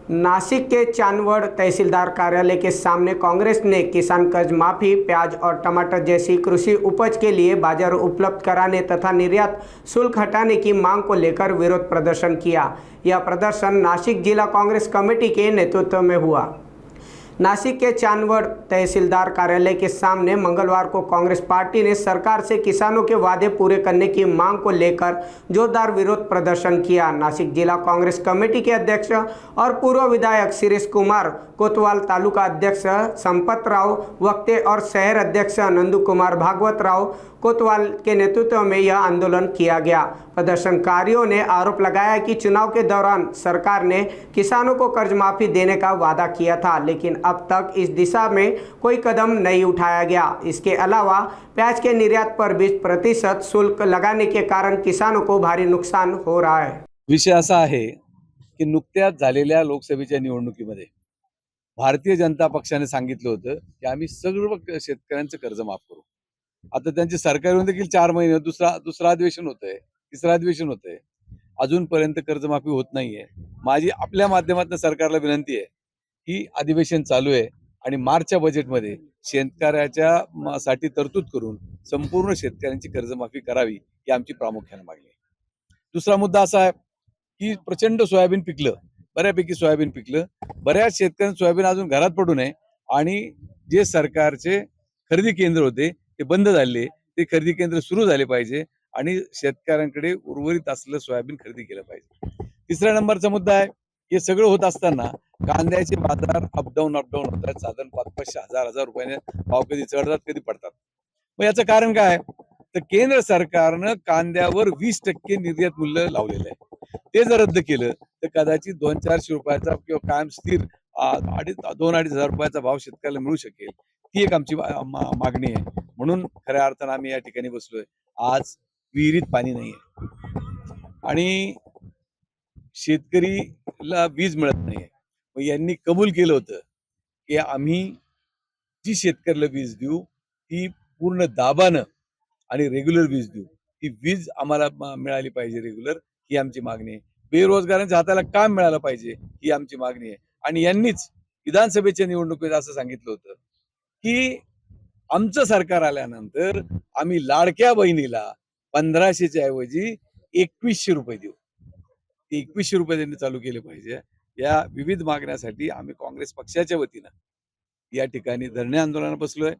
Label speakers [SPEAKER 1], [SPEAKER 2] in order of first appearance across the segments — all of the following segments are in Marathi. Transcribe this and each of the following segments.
[SPEAKER 1] नासिक के चांदवड़ तहसीलदार कार्यालय के सामने कांग्रेस ने किसान कर्ज माफी, प्याज और टमाटर जैसी कृषि उपज के लिए बाजार उपलब्ध कराने तथा निर्यात शुल्क हटाने की मांग को लेकर विरोध प्रदर्शन किया। यह प्रदर्शन नासिक जिला कांग्रेस कमेटी के नेतृत्व में हुआ। नासिक के चांदवड़ तहसीलदार कार्यालय के सामने मंगलवार को कांग्रेस पार्टी ने सरकार से किसानों के वादे पूरे करने की मांग को लेकर जोरदार विरोध प्रदर्शन किया। नासिक जिला कांग्रेस कमेटी के अध्यक्ष और पूर्व विधायक शिरीष कुमार कोतवाल, तालुका अध्यक्ष संपत राव वक्ते और शहर अध्यक्ष नंदू कुमार भागवत राव कोतवाल के नेतृत्व में यह आंदोलन किया गया। प्रदर्शनकारियों ने आरोप लगाया कि चुनाव के दौरान सरकार ने किसानों को कर्ज माफी देने का वादा किया था, लेकिन अब तक इस दिशा में कोई कदम नहीं उठाया गया। इसके अलावा प्याज के निर्यात पर 20% शुल्क लगाने के कारण किसानों को भारी नुकसान हो रहा है।
[SPEAKER 2] विषय असा आहे की नुकत्याच झालेल्या लोकसभेच्या निवडणुकीमध्ये भारतीय जनता पक्षाने सांगितलं होतं की आम्ही सर्व शेतकऱ्यांचं कर्ज माफ करू। आता त्यांची सरकार येऊन देखील 4 महिने दुसरा अधिवेशन होतंय, तिसरा अधिवेशन होतंय, अजूनपर्यंत कर्जमाफी होत नाहीये। माझी आपल्या माध्यमातून सरकारला विनंती आहे की अधिवेशन चालू आहे आणि मार्चच्या बजेटमध्ये शेतकऱ्याच्या साठी तरतूद करून संपूर्ण शेतकऱ्यांची कर्जमाफी करावी ही आमची प्रामुख्याने मागणी आहे। दुसरा मुद्दा असा आहे की प्रचंड सोयाबीन पिकलं, बऱ्यापैकी सोयाबीन पिकलं, बऱ्याच शेतकऱ्यांनी सोयाबीन अजून घरात पडू नये आणि जे सरकारचे खरेदी केंद्र होते ते बंद झाले, ते खरेदी केंद्र सुरू झाले पाहिजे आणि शेतकऱ्यांकडे उर्वरित असलेलं सोयाबीन खरेदी केलं पाहिजे। तिसऱ्या नंबरचा मुद्दा आहे, हे सगळं होत असताना कांद्याचे बाजार अपडाऊन होतात। साधारण 500 हजार रुपयाने भाव कधी चढतात कधी पडतात। मग याचं कारण काय? तर केंद्र सरकारनं कांद्यावर 20% निर्यात मूल्य लावलेलं आहे। ते जर रद्द केलं तर कदाचित 200-400 रुपयाचा किंवा कायम स्थिर 2-2.5 हजार रुपयाचा भाव शेतकऱ्याला मिळू शकेल। ती एक आमची मागणी आहे। म्हणून खऱ्या अर्थानं आम्ही या ठिकाणी बसलोय। आज विहिरीत पाणी नाहीये आणि शेतकरीला वीज मिळत नाहीये। मग यांनी कबूल केलं होतं की आम्ही जी शेतकऱ्याला वीज देऊ ती पूर्ण दाबानं आणि रेग्युलर वीज देऊ। ती वीज आम्हाला मिळाली पाहिजे रेग्युलर, ही आमची मागणी आहे। बेरोजगारांच्या हाताला काम मिळालं पाहिजे, ही आमची मागणी आहे। आणि यांनीच विधानसभेच्या निवडणुकीत असं सांगितलं होतं की आमचं सरकार आल्यानंतर आम्ही लाडक्या बहिणीला 1500च्या ऐवजी 2100 रुपये देऊ। ते 2100 रुपये त्यांनी चालू केले पाहिजे। या विविध मागण्यासाठी आम्ही काँग्रेस पक्षाच्या वतीनं या ठिकाणी धरणे आंदोलनात बसलोय।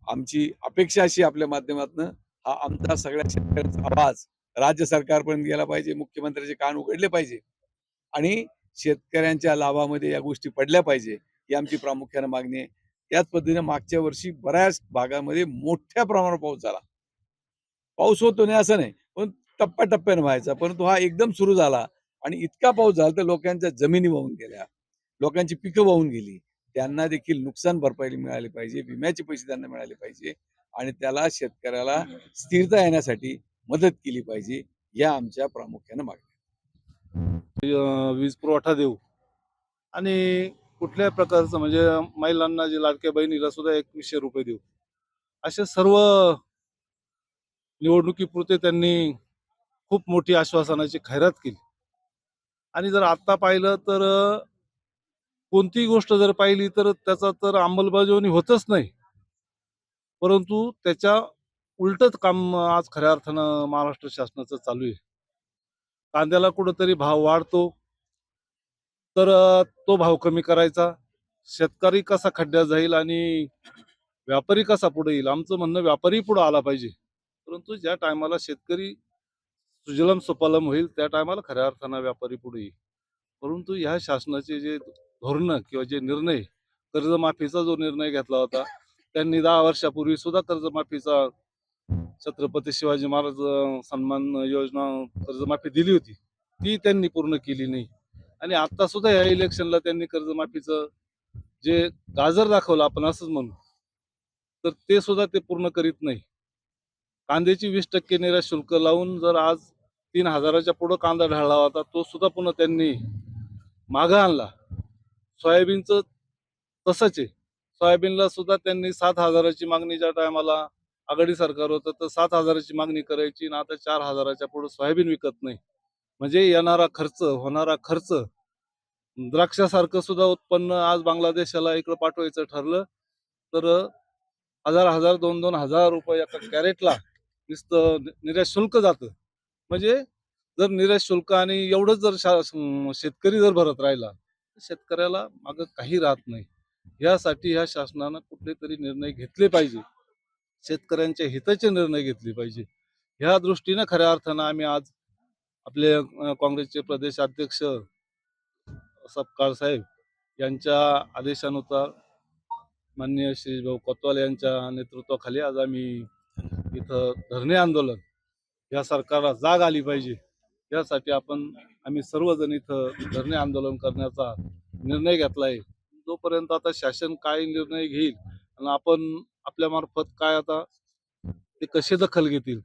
[SPEAKER 2] आमची अपेक्षा अशी आपल्या माध्यमातून हा आमचा सगळ्या शेतकऱ्यांचा आवाज राज्य सरकारपर्यंत गेला पाहिजे, मुख्यमंत्र्यांचे कान उघडले पाहिजे आणि शेतकऱ्यांच्या लाभामध्ये या गोष्टी पडल्या पाहिजे, ही आमची प्रामुख्याने मागणी आहे। त्याच पद्धतीने मागच्या वर्षी बऱ्याच भागामध्ये मोठ्या प्रमाणावर पाऊस झाला। पाऊस होतो नाही असं नाही, पण टप्प्याटप्प्याने व्हायचा, परंतु हा एकदम सुरू झाला आणि इतका पाऊस झाला तर लोकांच्या जमिनी वाहून गेल्या, लोकांची पिकं वाहून गेली। त्यांना देखील नुकसान भरपाई मिळाली पाहिजे, विम्याचे पैसे त्यांना मिळाले पाहिजे आणि त्याला शेतकऱ्याला स्थिरता येण्यासाठी मदत केली पाहिजे, या आमच्या प्रामुख्याने मागण्या।
[SPEAKER 3] वीज पुरवठा देऊ आणि कुठल्याही प्रकारचं म्हणजे महिलांना जे लाडक्या बहिणीला सुद्धा 2100 रुपये देऊ, असे सर्व निवडणुकीपुरते त्यांनी खूप मोठी आश्वासनाची खैरात केली। आणि जर आता पाहिलं तर कोणतीही गोष्ट जर पाहिली तर त्याचा तर अंमलबजावणी होतच नाही, परंतु त्याच्या उलटच काम आज खऱ्या अर्थानं महाराष्ट्र शासनाचं चालू आहे। कांद्याला कुठंतरी भाव वाढतो तर तो भाव कमी करायचा, शेतकरी कसा खड्ड्यात जाईल आणि व्यापारी कसा पुढे येईल। आमचं म्हणणं व्यापारी पुढे आला पाहिजे, परंतु ज्या टायमाला शेतकरी सुजलम सुफलम होईल त्या टायमाला खऱ्या अर्थानं व्यापारी पुढे येईल। परंतु ह्या शासनाचे जे धोरणं किंवा जे निर्णय, कर्जमाफीचा जो निर्णय घेतला होता त्यांनी 10 वर्षापूर्वी सुद्धा कर्जमाफीचा छत्रपती शिवाजी महाराज सन्मान योजना कर्जमाफी दिली होती, ती त्यांनी पूर्ण केली नाही। आणि आता सुद्धा या इलेक्शनला त्यांनी कर्जमाफीचं जे गाजर दाखवलं आपण असंच म्हणू, तर ते सुद्धा ते पूर्ण करीत नाही। कांद्याची 20% निर्यात शुल्क लावून जर आज 3000च्या पुढे कांदा ढळला होता, तो सुद्धा पुन्हा त्यांनी मागं आणला। सोयाबीनचं तसंच आहे, सोयाबीनला सुद्धा त्यांनी 7000ची मागणी ज्या टायमाला आघाडी सरकार होतं तर 7000ची मागणी करायची आणि आता 4000च्या पुढे सोयाबीन विकत नाही। म्हणजे येणारा खर्च, होणारा खर्च द्राक्षासारखं सुद्धा उत्पन्न आज बांगलादेशाला इकडं पाठवायचं ठरलं तर हजार 2,000 रुपये एका कॅरेटला नुसतं निर्यात शुल्क जातं. म्हणजे जर निर्यात शुल्क आणि एवढंच जर शेतकरी जर भरत राहिला तर शेतकऱ्याला मागं काही राहत नाही. यासाठी ह्या शासनानं कुठले तरी निर्णय घेतले पाहिजे. शेतकऱ्यांच्या हिताचे निर्णय घेतले पाहिजे. ह्या दृष्टीनं खऱ्या अर्थानं आम्ही आज आपले काँग्रेसचे प्रदेश अध्यक्ष सपकाळ साहेब यांच्या आदेशानुसार माननीय श्री भाऊ कोतवाल यांच्या नेतृत्वाखाली आज आम्ही इथं धरणे आंदोलन, या सरकारला जाग आली पाहिजे यासाठी आम्ही सर्वजण इथं धरणे आंदोलन करण्याचा निर्णय घेतला आहे. जोपर्यंत आता शासन काय निर्णय घेईल आणि आपण आपल्या मार्फत काय आता ते कसे दखल घेतील,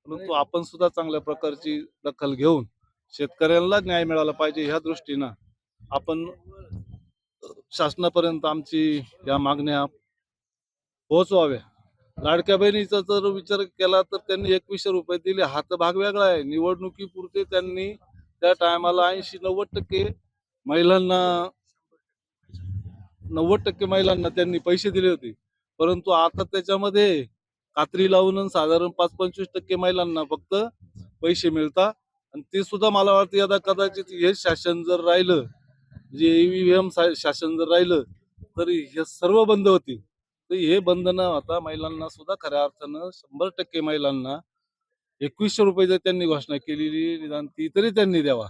[SPEAKER 3] परंतु आपण सुद्धा चांगल्या प्रकारची दखल घेऊन शेतकऱ्यांना न्याय मिळाला पाहिजे ह्या दृष्टीनं आपण शासनापर्यंत आमची या मागण्या पोहोचवाव्या. लाडक्या बहिणीचा जर विचार केला तर त्यांनी 2100 रुपये दिले, हा तर भाग वेगळा आहे. निवडणुकीपुरते त्यांनी त्या टायमाला 80-90% महिलांना 90% महिलांना त्यांनी पैसे दिले होते. परंतु आता त्याच्यामध्ये कात्री लावून साधारण 5-25% महिलांना फक्त पैसे मिळतात आणि ते सुद्धा मला वाटतं आता कदाचित हे शासन जर राहिलं, जे EVM शासन जर राहिलं तर हे सर्व बंद होतील. तर हे बंद न होता महिलांना सुद्धा खऱ्या अर्थानं 100% महिलांना 2100 रुपये जर त्यांनी घोषणा केलेली, निदान ती तरी त्यांनी द्यावा.